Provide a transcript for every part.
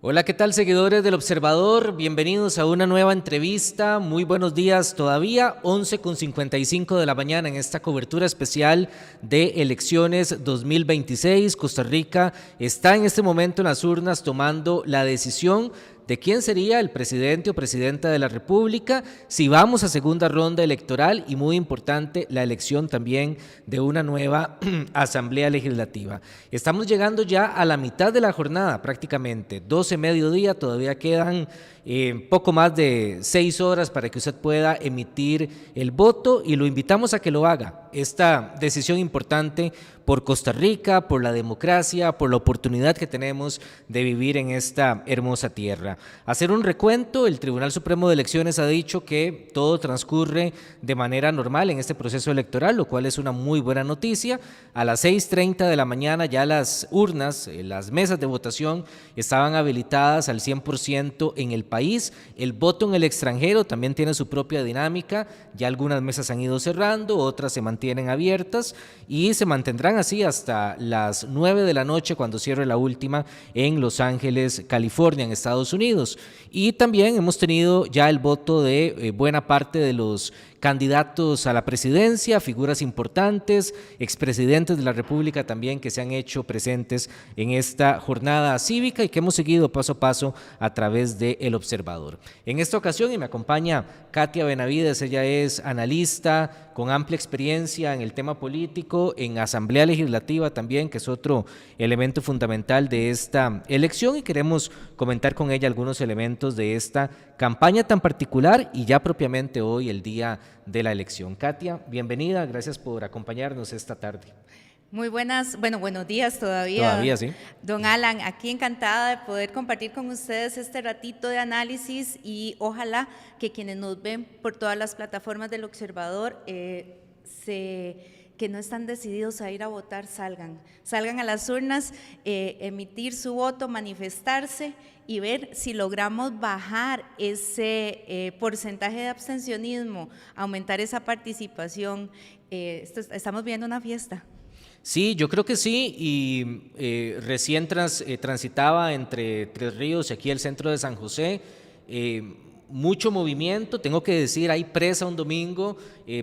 Hola, ¿qué tal, seguidores del Observador? Bienvenidos a una nueva entrevista. Muy buenos días todavía, 11:55 de la mañana en esta cobertura especial de elecciones 2026. Costa Rica está en este momento en las urnas tomando la decisión de quién sería el presidente o presidenta de la República, si vamos a segunda ronda electoral y, muy importante, la elección también de una nueva Asamblea Legislativa. Estamos llegando ya a la mitad de la jornada prácticamente, 12 mediodía, todavía quedan poco más de 6 horas para que usted pueda emitir el voto y lo invitamos a que lo haga. Esta decisión importante por Costa Rica, por la democracia, por la oportunidad que tenemos de vivir en esta hermosa tierra. Hacer un recuento, el Tribunal Supremo de Elecciones ha dicho que todo transcurre de manera normal en este proceso electoral, lo cual es una muy buena noticia. A las 6:30 de la mañana ya las urnas, las mesas de votación estaban habilitadas al 100% en el país. El voto en el extranjero también tiene su propia dinámica, ya algunas mesas han ido cerrando, otras se mantienen abiertas y se mantendrán así hasta las 9 de la noche cuando cierre la última en Los Ángeles, California, en Estados Unidos. Y también hemos tenido ya el voto de buena parte de los candidatos a la presidencia, figuras importantes, expresidentes de la República también que se han hecho presentes en esta jornada cívica y que hemos seguido paso a paso a través de El Observador. En esta ocasión, y me acompaña Katia Benavides, ella es analista con amplia experiencia en el tema político, en Asamblea Legislativa también, que es otro elemento fundamental de esta elección, y queremos comentar con ella algunos elementos de esta campaña tan particular y ya propiamente hoy, el día de la elección. Katia, bienvenida, gracias por acompañarnos esta tarde. Muy buenos días Todavía, todavía, sí. don Alan. Aquí encantada de poder compartir con ustedes este ratito de análisis y ojalá que quienes nos ven por todas las plataformas del Observador que no están decididos a ir a votar, salgan a las urnas, emitir su voto, manifestarse y ver si logramos bajar ese porcentaje de abstencionismo, aumentar esa participación. Estamos viendo una fiesta. Sí, yo creo que sí, y recién transitaba entre Tres Ríos y aquí el centro de San José, mucho movimiento, tengo que decir, hay presa un domingo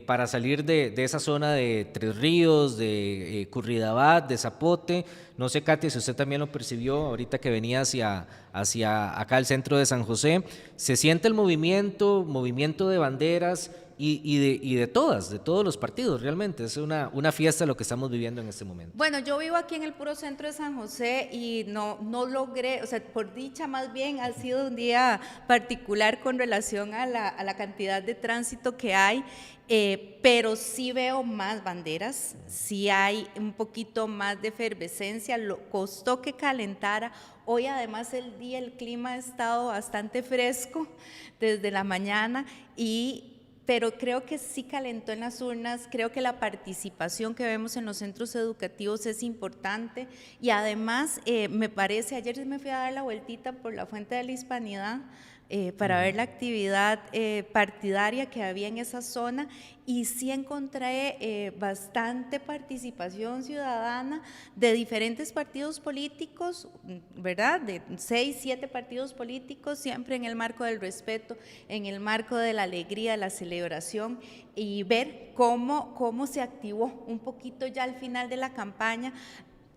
para salir de esa zona de Tres Ríos, de Curridabat, de Zapote. No sé, Katia, si usted también lo percibió ahorita que venía hacia acá el centro de San José. Se siente el movimiento de banderas y de todos los partidos, realmente. Es una fiesta lo que estamos viviendo en este momento. Bueno, yo vivo aquí en el puro centro de San José y no logré, o sea, por dicha más bien ha sido un día particular con relación a la cantidad de tránsito que hay, pero sí veo más banderas, sí hay un poquito más de efervescencia, costó que calentara. Hoy además el clima ha estado bastante fresco desde la mañana pero creo que sí calentó en las urnas, creo que la participación que vemos en los centros educativos es importante y además me parece, ayer me fui a dar la vueltita por la Fuente de la Hispanidad para ver la actividad partidaria que había en esa zona y sí encontré bastante participación ciudadana de diferentes partidos políticos, ¿verdad? De 6, 7 partidos políticos, siempre en el marco del respeto, en el marco de la alegría, de la celebración y ver cómo se activó un poquito ya al final de la campaña.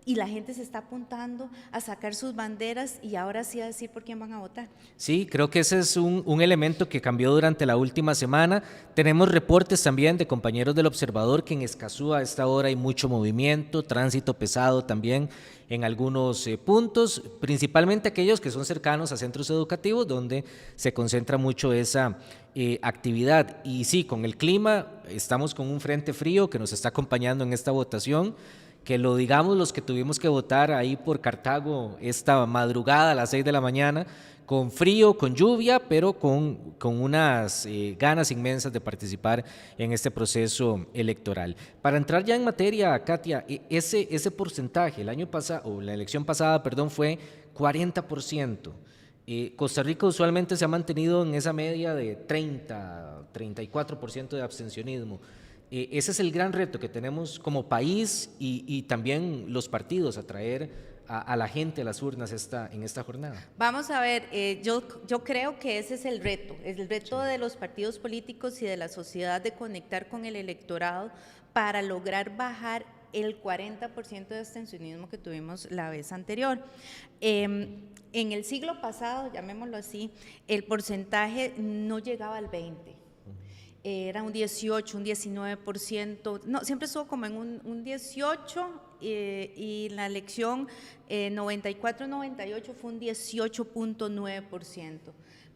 Y la gente se está apuntando a sacar sus banderas y ahora sí a decir por quién van a votar. Sí, creo que ese es un elemento que cambió durante la última semana. Tenemos reportes también de compañeros del Observador que en Escazú a esta hora hay mucho movimiento, tránsito pesado también en algunos puntos, principalmente aquellos que son cercanos a centros educativos donde se concentra mucho esa actividad. Y sí, con el clima estamos con un frente frío que nos está acompañando en esta votación, que lo digamos los que tuvimos que votar ahí por Cartago esta madrugada a las 6 de la mañana, con frío, con lluvia, pero con unas ganas inmensas de participar en este proceso electoral. Para entrar ya en materia, Katia, ese porcentaje, el año pasado, o la elección pasada, perdón, fue 40%. Costa Rica usualmente se ha mantenido en esa media de 34% de abstencionismo. Ese es el gran reto que tenemos como país y también los partidos, atraer a la gente a las urnas en esta jornada? Vamos a ver, yo creo que ese es el reto de los partidos políticos y de la sociedad de conectar con el electorado para lograr bajar el 40% de abstencionismo que tuvimos la vez anterior. En el siglo pasado, llamémoslo así, el porcentaje no llegaba al 20%. Era un 18, un 19%, no, siempre estuvo como en un 18%, y la elección 94-98 fue un 18.9%,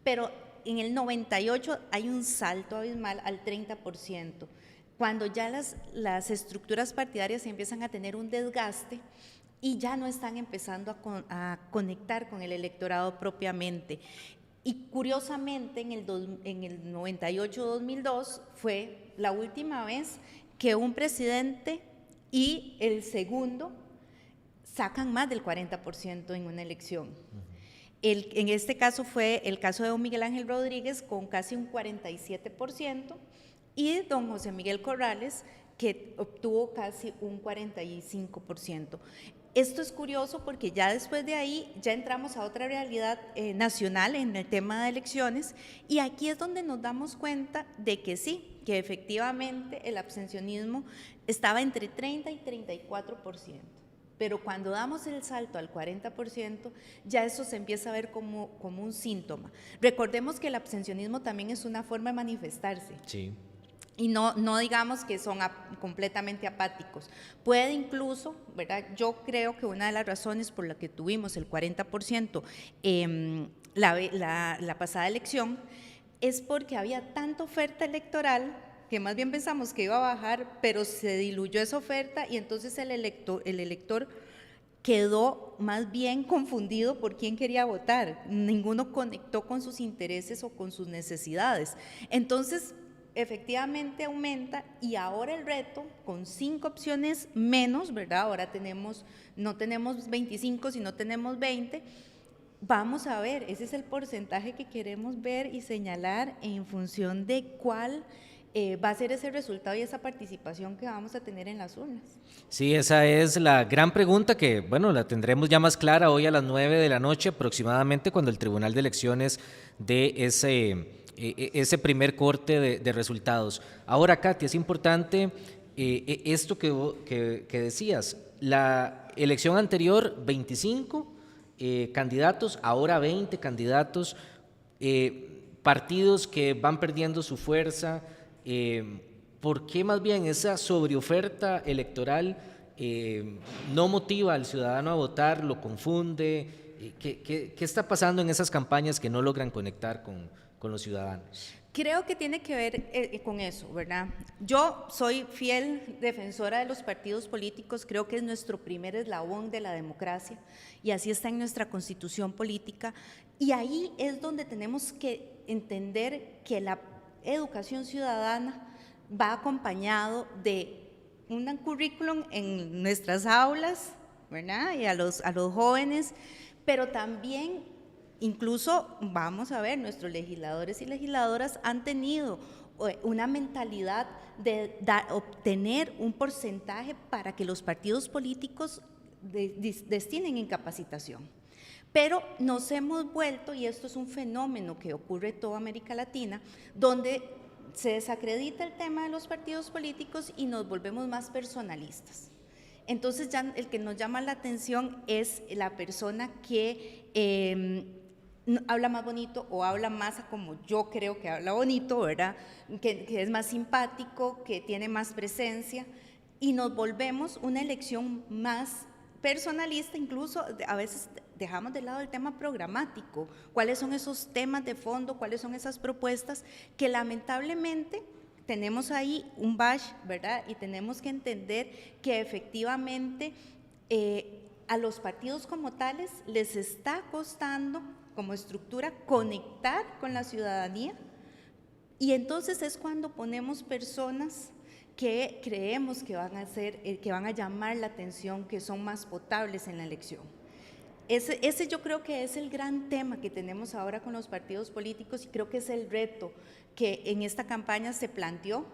pero en el 98 hay un salto abismal al 30%, cuando ya las estructuras partidarias empiezan a tener un desgaste y ya no están empezando a conectar con el electorado propiamente. Y curiosamente en el 98-2002 fue la última vez que un presidente y el segundo sacan más del 40% en una elección. En este caso fue el caso de don Miguel Ángel Rodríguez con casi un 47% y don José Miguel Corrales, que obtuvo casi un 45%. Esto es curioso porque ya después de ahí ya entramos a otra realidad nacional en el tema de elecciones, y aquí es donde nos damos cuenta de que sí, que efectivamente el abstencionismo estaba entre 30 y 34%. Pero cuando damos el salto al 40%, ya eso se empieza a ver como un síntoma. Recordemos que el abstencionismo también es una forma de manifestarse. Sí. Y no digamos que son completamente apáticos. Puede incluso, ¿verdad? Yo creo que una de las razones por la que tuvimos el 40% la pasada elección es porque había tanta oferta electoral que más bien pensamos que iba a bajar, pero se diluyó esa oferta y entonces el elector quedó más bien confundido por quién quería votar. Ninguno conectó con sus intereses o con sus necesidades. Entonces, efectivamente aumenta, y ahora el reto, con 5 opciones menos, ¿verdad? Ahora no tenemos 25, sino tenemos 20. Vamos a ver, ese es el porcentaje que queremos ver y señalar en función de cuál va a ser ese resultado y esa participación que vamos a tener en las urnas. Sí, esa es la gran pregunta que, bueno, la tendremos ya más clara hoy a las 9 de la noche aproximadamente, cuando el Tribunal de Elecciones dé ese primer corte de resultados. Ahora, Katia, es importante esto que decías, la elección anterior, 25 candidatos, ahora 20 candidatos, partidos que van perdiendo su fuerza. ¿Por qué más bien esa sobreoferta electoral no motiva al ciudadano a votar, lo confunde? ¿Qué está pasando en esas campañas que no logran conectar con los ciudadanos? Creo que tiene que ver con eso, ¿verdad? Yo soy fiel defensora de los partidos políticos, creo que es nuestro primer eslabón de la democracia y así está en nuestra constitución política, y ahí es donde tenemos que entender que la educación ciudadana va acompañado de un currículum en nuestras aulas, ¿verdad? Y a los jóvenes, pero también incluso, vamos a ver, nuestros legisladores y legisladoras han tenido una mentalidad de obtener un porcentaje para que los partidos políticos destinen en capacitación. Pero nos hemos vuelto, y esto es un fenómeno que ocurre en toda América Latina, donde se desacredita el tema de los partidos políticos y nos volvemos más personalistas. Entonces ya el que nos llama la atención es la persona que habla más bonito o habla más como yo creo que habla bonito, ¿verdad? Que es más simpático, que tiene más presencia, y nos volvemos una elección más personalista. Incluso a veces dejamos de lado el tema programático, cuáles son esos temas de fondo, cuáles son esas propuestas que lamentablemente tenemos ahí un bash, ¿verdad? Y tenemos que entender que efectivamente a los partidos como tales les está costando como estructura conectar con la ciudadanía, y entonces es cuando ponemos personas que creemos que van a llamar la atención, que son más potables en la elección. Ese yo creo que es el gran tema que tenemos ahora con los partidos políticos, y creo que es el reto que en esta campaña se planteó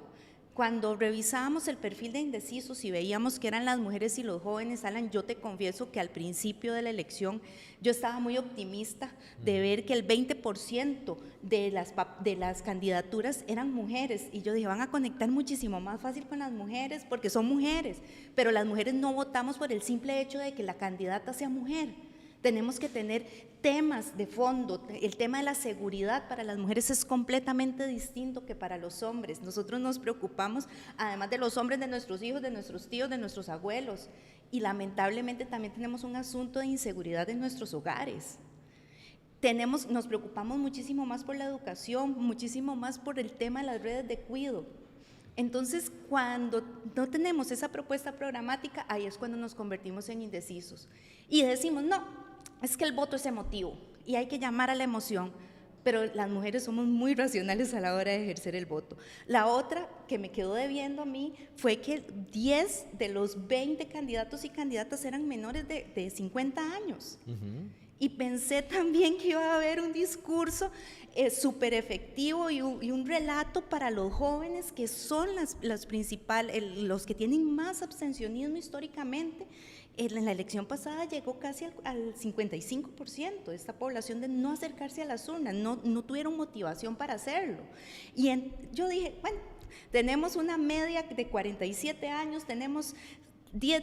cuando revisábamos el perfil de indecisos y veíamos que eran las mujeres y los jóvenes, Alan, yo te confieso que al principio de la elección yo estaba muy optimista de ver que el 20% de las candidaturas eran mujeres, y yo dije, van a conectar muchísimo más fácil con las mujeres porque son mujeres, pero las mujeres no votamos por el simple hecho de que la candidata sea mujer. Tenemos que tener temas de fondo. El tema de la seguridad para las mujeres es completamente distinto que para los hombres. Nosotros nos preocupamos, además de los hombres, de nuestros hijos, de nuestros tíos, de nuestros abuelos, y lamentablemente también tenemos un asunto de inseguridad en nuestros hogares. Nos preocupamos muchísimo más por la educación, muchísimo más por el tema de las redes de cuidado. Entonces, cuando no tenemos esa propuesta programática, ahí es cuando nos convertimos en indecisos y decimos, no, es que el voto es emotivo y hay que llamar a la emoción, pero las mujeres somos muy racionales a la hora de ejercer el voto. La otra que me quedó debiendo a mí fue que 10 de los 20 candidatos y candidatas eran menores de 50 años. Y pensé también que iba a haber un discurso súper efectivo y un relato para los jóvenes, que son las principales, los que tienen más abstencionismo históricamente. En la elección pasada llegó casi al 55% de esta población de no acercarse a las urnas, no tuvieron motivación para hacerlo. Y yo dije, bueno, tenemos una media de 47 años, tenemos 10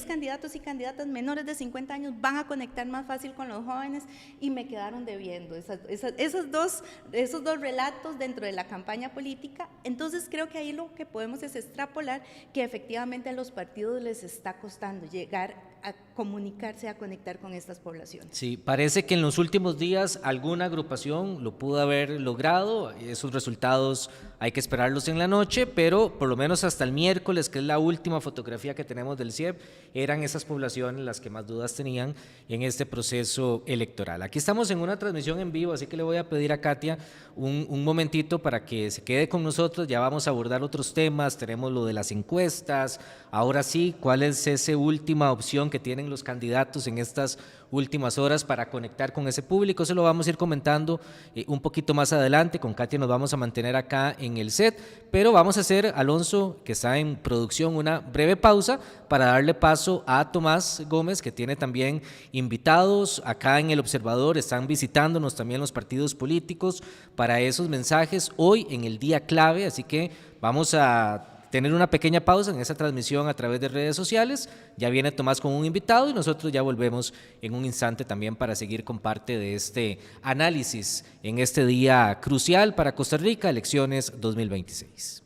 candidatos y candidatas menores de 50 años, van a conectar más fácil con los jóvenes, y me quedaron debiendo esos dos relatos dentro de la campaña política. Entonces creo que ahí lo que podemos es extrapolar que efectivamente a los partidos les está costando llegar a comunicarse, a conectar con estas poblaciones. Sí, parece que en los últimos días alguna agrupación lo pudo haber logrado. Esos resultados hay que esperarlos en la noche, pero por lo menos hasta el miércoles, que es la última fotografía que tenemos del CIEP, eran esas poblaciones las que más dudas tenían en este proceso electoral. Aquí estamos en una transmisión en vivo, así que le voy a pedir a Katia un momentito para que se quede con nosotros. Ya vamos a abordar otros temas, tenemos lo de las encuestas. Ahora sí, ¿cuál es esa última opción que tienen los candidatos en estas últimas horas para conectar con ese público? Eso lo vamos a ir comentando un poquito más adelante. Con Katia nos vamos a mantener acá en el set, pero vamos a hacer, Alonso, que está en producción, una breve pausa para darle paso a Tomás Gómez, que tiene también invitados acá en El Observador. Están visitándonos también los partidos políticos para esos mensajes hoy en el día clave, así que vamos a tener una pequeña pausa en esa transmisión a través de redes sociales. Ya viene Tomás con un invitado y nosotros ya volvemos en un instante también para seguir con parte de este análisis en este día crucial para Costa Rica, elecciones 2026.